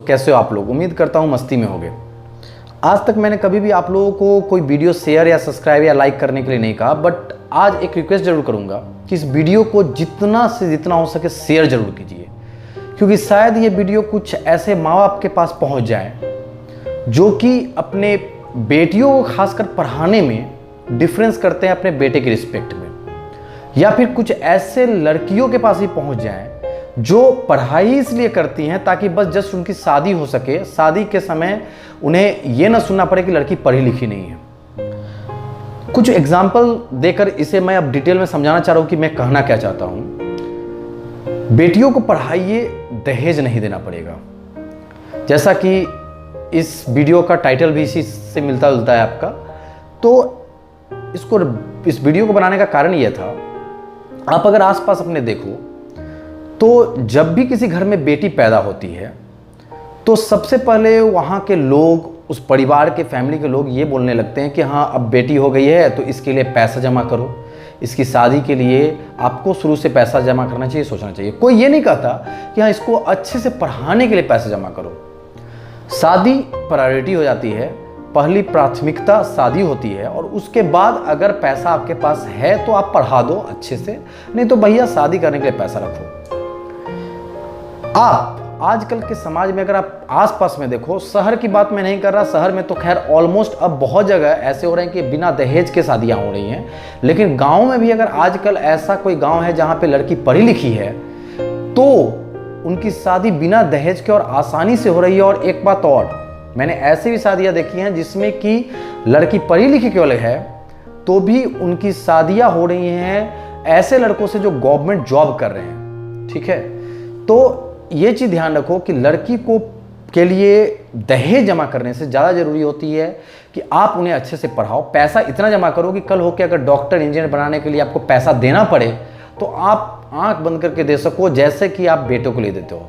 कैसे हो आप लोग। उम्मीद करता हूँ मस्ती में होंगे। आज तक मैंने कभी भी आप लोगों को कोई वीडियो शेयर या सब्सक्राइब या लाइक करने के लिए नहीं कहा, बट आज एक रिक्वेस्ट जरूर करूँगा कि इस वीडियो को जितना से जितना हो सके शेयर जरूर कीजिए, क्योंकि शायद ये वीडियो कुछ ऐसे माँ बाप के पास पहुँच जाए जो कि अपने बेटियों को खासकर पढ़ाने में डिफरेंस करते हैं अपने बेटे के रिस्पेक्ट में, या फिर कुछ ऐसे लड़कियों के पास ही पहुँच जाएँ जो पढ़ाई इसलिए करती हैं ताकि बस जस्ट उनकी शादी हो सके, शादी के समय उन्हें यह ना सुनना पड़े कि लड़की पढ़ी लिखी नहीं है। कुछ एग्जाम्पल देकर इसे मैं अब डिटेल में समझाना चाह रहा हूं कि मैं कहना क्या चाहता हूं। बेटियों को पढ़ाइए, दहेज नहीं देना पड़ेगा। जैसा कि इस वीडियो का टाइटल भी इसी से मिलता जुलता है आपका, तो इस वीडियो को बनाने का कारण यह था, आप अगर आसपास अपने देखो तो जब भी किसी घर में बेटी पैदा होती है तो सबसे पहले वहाँ के लोग, उस परिवार के फैमिली के लोग ये बोलने लगते हैं कि हाँ अब बेटी हो गई है तो इसके लिए पैसा जमा करो, इसकी शादी के लिए आपको शुरू से पैसा जमा करना चाहिए, सोचना चाहिए। कोई ये नहीं कहता कि हाँ इसको अच्छे से पढ़ाने के लिए पैसा जमा करो। शादी प्रायोरिटी हो जाती है, पहली प्राथमिकता शादी होती है, और उसके बाद अगर पैसा आपके पास है तो आप पढ़ा दो अच्छे से, नहीं तो भैया शादी करने के लिए पैसा रखो। आप आजकल के समाज में अगर आप आसपास में देखो, शहर की बात मैं नहीं कर रहा, शहर में तो खैर ऑलमोस्ट अब बहुत जगह ऐसे हो रहे हैं कि बिना दहेज के शादियां हो रही हैं, लेकिन गांव में भी अगर आजकल ऐसा कोई गांव है जहां पे लड़की पढ़ी लिखी है तो उनकी शादी बिना दहेज के और आसानी से हो रही है। और एक बात और, मैंने ऐसी भी शादियां देखी हैं जिसमें कि लड़की पढ़ी लिखी केवल है तो भी उनकी शादियां हो रही हैं ऐसे लड़कों से जो गवर्नमेंट जॉब कर रहे हैं। ठीक है, तो ये चीज़ ध्यान रखो कि लड़की को के लिए दहेज जमा करने से ज़्यादा ज़रूरी होती है कि आप उन्हें अच्छे से पढ़ाओ। पैसा इतना जमा करो कि कल होकर अगर डॉक्टर इंजीनियर बनाने के लिए आपको पैसा देना पड़े तो आप आंख बंद करके दे सको, जैसे कि आप बेटों को ले देते हो।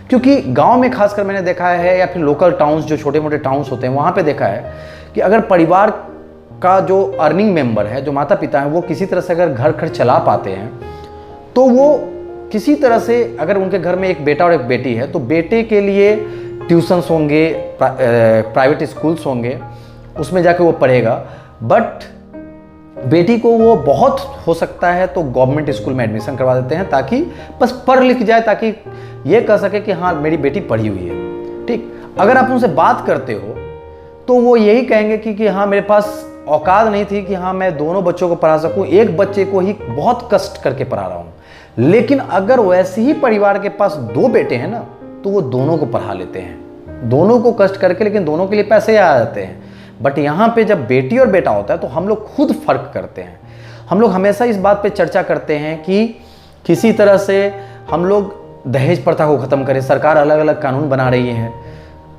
क्योंकि गांव में खासकर मैंने देखा है, या फिर लोकल टाउन्स जो छोटे मोटे टाउन्स होते हैं वहाँ पर देखा है कि अगर परिवार का जो अर्निंग मेंबर है, जो माता पिता हैं, वो किसी तरह से अगर घर खर्च चला पाते हैं तो वो किसी तरह से, अगर उनके घर में एक बेटा और एक बेटी है तो बेटे के लिए ट्यूशन्स होंगे, प्राइवेट स्कूल्स होंगे, उसमें जाके वो पढ़ेगा। बट बेटी को वो बहुत हो सकता है तो गवर्नमेंट स्कूल में एडमिशन करवा देते हैं ताकि बस पढ़ लिख जाए, ताकि ये कह सके कि हाँ मेरी बेटी पढ़ी हुई है। ठीक, अगर आप उनसे बात करते हो तो वो यही कहेंगे कि हाँ मेरे पास औकात नहीं थी कि हाँ मैं दोनों बच्चों को पढ़ा सकूँ, एक बच्चे को ही बहुत कष्ट करके पढ़ा रहा हूँ। लेकिन अगर वैसे ही परिवार के पास दो बेटे हैं ना तो वो दोनों को पढ़ा लेते हैं, दोनों को कष्ट करके, लेकिन दोनों के लिए पैसे आ जाते हैं। बट यहाँ पे जब बेटी और बेटा होता है तो हम लोग खुद फर्क करते हैं। हम लोग हमेशा इस बात पे चर्चा करते हैं कि किसी तरह से हम लोग दहेज प्रथा को ख़त्म करें। सरकार अलग अलग कानून बना रही है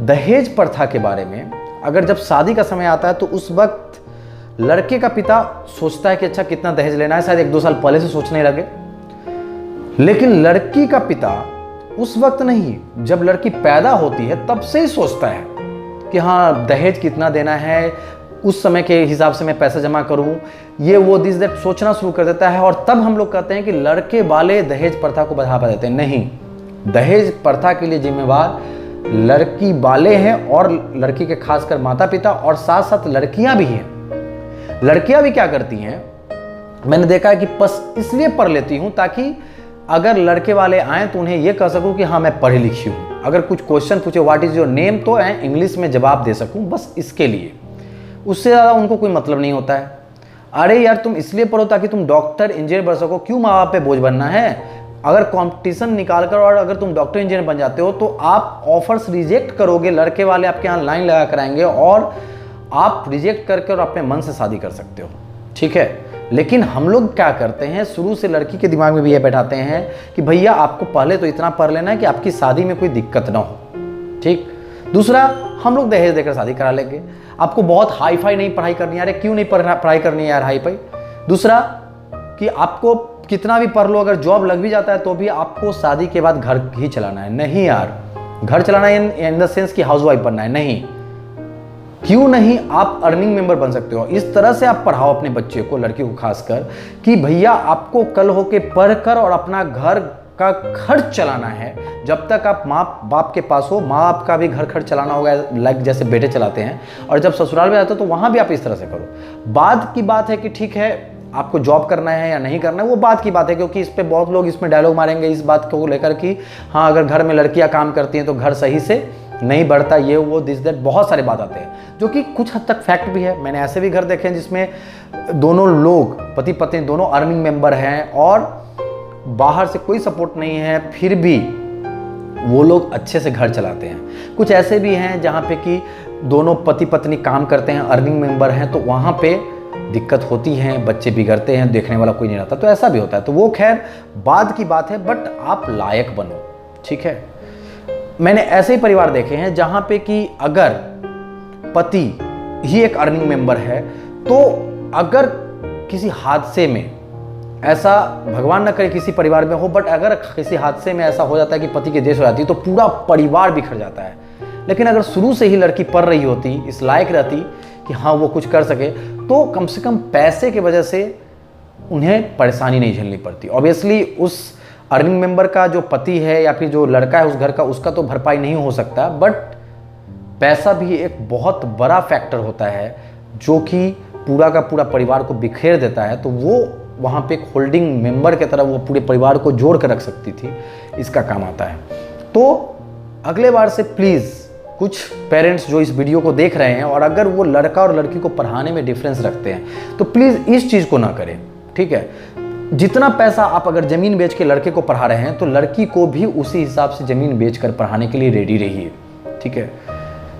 दहेज प्रथा के बारे में। अगर जब शादी का समय आता है तो उस वक्त लड़के का पिता सोचता है कि अच्छा कितना दहेज लेना है, शायद 1-2 साल पहले से सोचने लगे। लेकिन लड़की का पिता उस वक्त नहीं, जब लड़की पैदा होती है तब से ही सोचता है कि हाँ दहेज कितना देना है, उस समय के हिसाब से मैं पैसा जमा करूं, ये वो दिस दैट सोचना शुरू कर देता है। और तब हम लोग कहते हैं कि लड़के वाले दहेज प्रथा को बढ़ावा देते हैं। नहीं, दहेज प्रथा के लिए जिम्मेवार लड़की वाले हैं, और लड़की के खासकर माता पिता, और साथ साथ लड़कियां भी हैं। लड़कियां भी क्या करती हैं, मैंने देखा है कि बस इसलिए पढ़ लेती हूं ताकि अगर लड़के वाले आए तो उन्हें यह कह सकूं कि हाँ मैं पढ़ी लिखी हूं। अगर कुछ क्वेश्चन पूछे व्हाट इज योर नेम तो इंग्लिश में जवाब दे सकूं, बस इसके लिए। उससे ज़्यादा उनको कोई मतलब नहीं होता है। अरे यार तुम इसलिए पढ़ो ताकि तुम डॉक्टर इंजीनियर बन सको, क्यों माँ बाप पे बोझ बनना है। अगर कंपटीशन निकाल कर और अगर तुम डॉक्टर इंजीनियर बन जाते हो तो आप ऑफर्स रिजेक्ट करोगे, लड़के वाले आपके यहाँ लाइन लगा कर आएंगे और आप रिजेक्ट करके और अपने मन से शादी कर सकते हो। ठीक है, लेकिन हम लोग क्या करते हैं, शुरू से लड़की के दिमाग में भी ये बैठाते हैं कि भैया आपको पहले तो इतना पढ़ लेना है कि आपकी शादी में कोई दिक्कत ना हो। ठीक, दूसरा हम लोग दहेज देकर शादी करा लेंगे। आपको बहुत हाई फाई नहीं पढ़ाई करनी है। अरे क्यों नहीं पढ़ाई करनी है यार हाई फाई। दूसरा कि आपको कितना भी पढ़ लो, अगर जॉब लग भी जाता है तो भी आपको शादी के बाद घर ही चलाना है। नहीं यार, घर चलाना इन द सेंस कि हाउसवाइफ बनना है, नहीं। क्यों नहीं, आप अर्निंग मेंबर बन सकते हो। इस तरह से आप पढ़ाओ अपने बच्चे को, लड़की को खासकर, कि भैया आपको कल होके पढ़कर और अपना घर का खर्च चलाना है, जब तक आप माँ बाप के पास हो, माँ बाप का भी घर खर्च चलाना होगा, लाइक जैसे बेटे चलाते हैं, और जब ससुराल में आते हो तो वहाँ भी आप इस तरह से करो। बाद की बात है कि ठीक है आपको जॉब करना है या नहीं करना है, वो बात की बात है, क्योंकि इस पे बहुत लोग इसमें डायलॉग मारेंगे इस बात को लेकर कि हाँ अगर घर में लड़कियाँ काम करती हैं तो घर सही से नहीं बढ़ता, ये वो दिस दैट, बहुत सारे बात आते हैं जो कि कुछ हद तक फैक्ट भी है। मैंने ऐसे भी घर देखे हैं जिसमें दोनों लोग पति पत्नी दोनों अर्निंग मेंबर हैं और बाहर से कोई सपोर्ट नहीं है, फिर भी वो लोग अच्छे से घर चलाते हैं। कुछ ऐसे भी हैं जहाँ पे कि दोनों पति पत्नी काम करते हैं, अर्निंग मेंबर हैं, तो वहाँ पे दिक्कत होती है, बच्चे बिगड़ते हैं, देखने वाला कोई नहीं रहता, तो ऐसा भी होता है। तो वो खैर बाद की बात है, बट आप लायक बनो, ठीक है। मैंने ऐसे ही परिवार देखे हैं जहाँ पे कि अगर पति ही एक अर्निंग मेंबर है, तो अगर किसी हादसे में ऐसा, भगवान न करे किसी परिवार में हो, बट अगर किसी हादसे में ऐसा हो जाता है कि पति की डेथ हो जाती है तो पूरा परिवार बिखर जाता है। लेकिन अगर शुरू से ही लड़की पढ़ रही होती, इस लायक रहती कि हाँ वो कुछ कर सके, तो कम से कम पैसे की वजह से उन्हें परेशानी नहीं झेलनी पड़ती। ऑब्वियसली उस अर्निंग मेंबर का जो पति है या फिर जो लड़का है उस घर का, उसका तो भरपाई नहीं हो सकता, बट पैसा भी एक बहुत बड़ा फैक्टर होता है जो कि पूरा का पूरा परिवार को बिखेर देता है। तो वो वहाँ पे एक होल्डिंग मेंबर की तरह वो पूरे परिवार को जोड़ कर रख सकती थी, इसका काम आता है। तो अगले बार से प्लीज़ कुछ पेरेंट्स जो इस वीडियो को देख रहे हैं और अगर वो लड़का और लड़की को पढ़ाने में डिफरेंस रखते हैं तो प्लीज़ इस चीज़ को ना करें, ठीक है। जितना पैसा आप अगर ज़मीन बेच के लड़के को पढ़ा रहे हैं तो लड़की को भी उसी हिसाब से ज़मीन बेच कर पढ़ाने के लिए रेडी रहिए, ठीक है।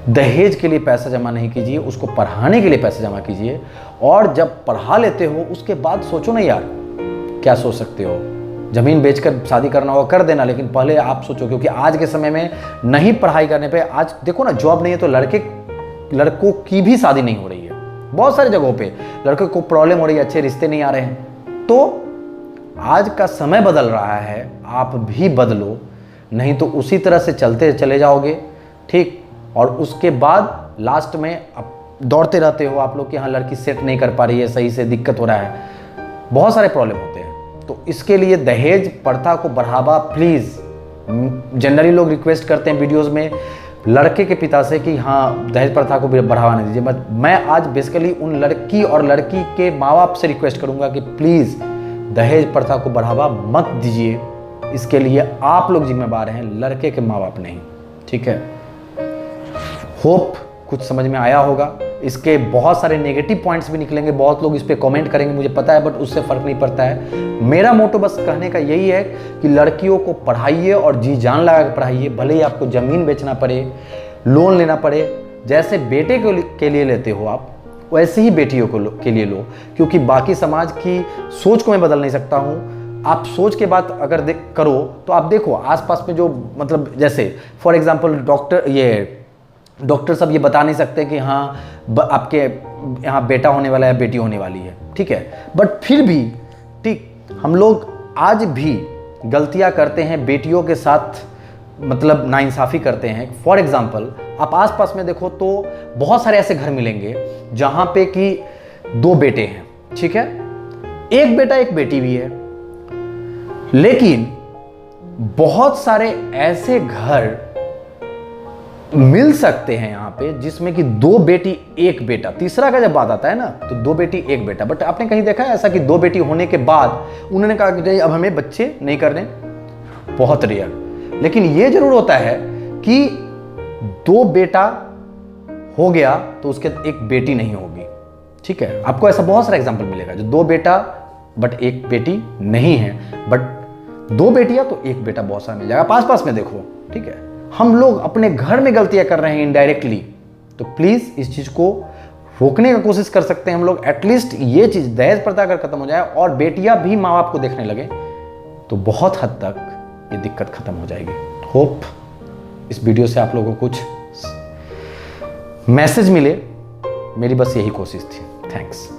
दहेज के लिए पैसा जमा नहीं कीजिए, उसको पढ़ाने के लिए पैसा जमा कीजिए। और जब पढ़ा लेते हो उसके बाद सोचो ना यार क्या सोच सकते हो, ज़मीन बेचकर शादी करना होगा कर देना, लेकिन पहले आप सोचो, क्योंकि आज के समय में नहीं पढ़ाई करने पे, आज देखो ना जॉब नहीं है तो लड़कों की भी शादी नहीं हो रही है। बहुत सारी जगहों पे लड़कों को प्रॉब्लम हो रही है, अच्छे रिश्ते नहीं आ रहे हैं। तो आज का समय बदल रहा है, आप भी बदलो, नहीं तो उसी तरह से चलते चले जाओगे, ठीक। और उसके बाद लास्ट में अब दौड़ते रहते हो आप लोग कि हाँ लड़की सेट नहीं कर पा रही है, सही से दिक्कत हो रहा है, बहुत सारे प्रॉब्लम होते हैं। तो इसके लिए दहेज प्रथा को बढ़ावा प्लीज़, जनरली लोग रिक्वेस्ट करते हैं वीडियोस में लड़के के पिता से कि हाँ दहेज प्रथा को बढ़ावा नहीं दीजिए। बट मैं आज बेसिकली उन लड़की और लड़की के माँ बाप से रिक्वेस्ट करूँगा कि प्लीज़ दहेज प्रथा को बढ़ावा मत दीजिए। इसके लिए आप लोग जिम्मेदार हैं, लड़के के माँ बाप नहीं, ठीक है। होप कुछ समझ में आया होगा। इसके बहुत सारे नेगेटिव पॉइंट्स भी निकलेंगे, बहुत लोग इस पे कमेंट करेंगे, मुझे पता है, बट उससे फ़र्क नहीं पड़ता है। मेरा मोटो बस कहने का यही है कि लड़कियों को पढ़ाइए और जी जान लगा के पढ़ाइए, भले ही आपको ज़मीन बेचना पड़े, लोन लेना पड़े। जैसे बेटे के लिए लेते हो आप, वैसे ही बेटियों के लिए लो, क्योंकि बाकी समाज की सोच को मैं बदल नहीं सकता हूँ। आप सोच के बात अगर करो तो आप देखो आसपास में जो, मतलब जैसे फॉर एग्जांपल डॉक्टर सब ये बता नहीं सकते कि हाँ आपके यहाँ बेटा होने वाला है या बेटी होने वाली है, ठीक है। बट फिर भी ठीक, हम लोग आज भी गलतियाँ करते हैं, बेटियों के साथ मतलब नाइंसाफ़ी करते हैं। फॉर एग्जांपल आप आसपास में देखो तो बहुत सारे ऐसे घर मिलेंगे जहाँ पे कि 2 बेटे हैं, ठीक है, एक बेटा एक बेटी भी है। लेकिन बहुत सारे ऐसे घर मिल सकते हैं यहाँ पे जिसमें कि 2 बेटी 1 बेटा, तीसरा का जब बात आता है ना तो 2 बेटी 1 बेटा। बट आपने कहीं देखा है ऐसा कि 2 बेटी होने के बाद उन्होंने कहा कि अब हमें बच्चे नहीं करने? बहुत रेयर। लेकिन ये जरूर होता है कि 2 बेटा हो गया तो उसके 1 बेटी नहीं होगी, ठीक है। आपको ऐसा बहुत सारा एग्जाम्पल मिलेगा जो 2 बेटा बट 1 बेटी नहीं है, बट 2 बेटियां तो 1 बेटा बहुत सारा मिल जाएगा। आप आसपास में देखो, ठीक है। हम लोग अपने घर में गलतियां कर रहे हैं इनडायरेक्टली, तो प्लीज इस चीज को रोकने का कोशिश कर सकते हैं हम लोग। एटलीस्ट ये चीज दहेज प्रथा अगर खत्म हो जाए और बेटियां भी माँ बाप को देखने लगे तो बहुत हद तक ये दिक्कत खत्म हो जाएगी। होप इस वीडियो से आप लोगों को कुछ मैसेज मिले, मेरी बस यही कोशिश थी। थैंक्स।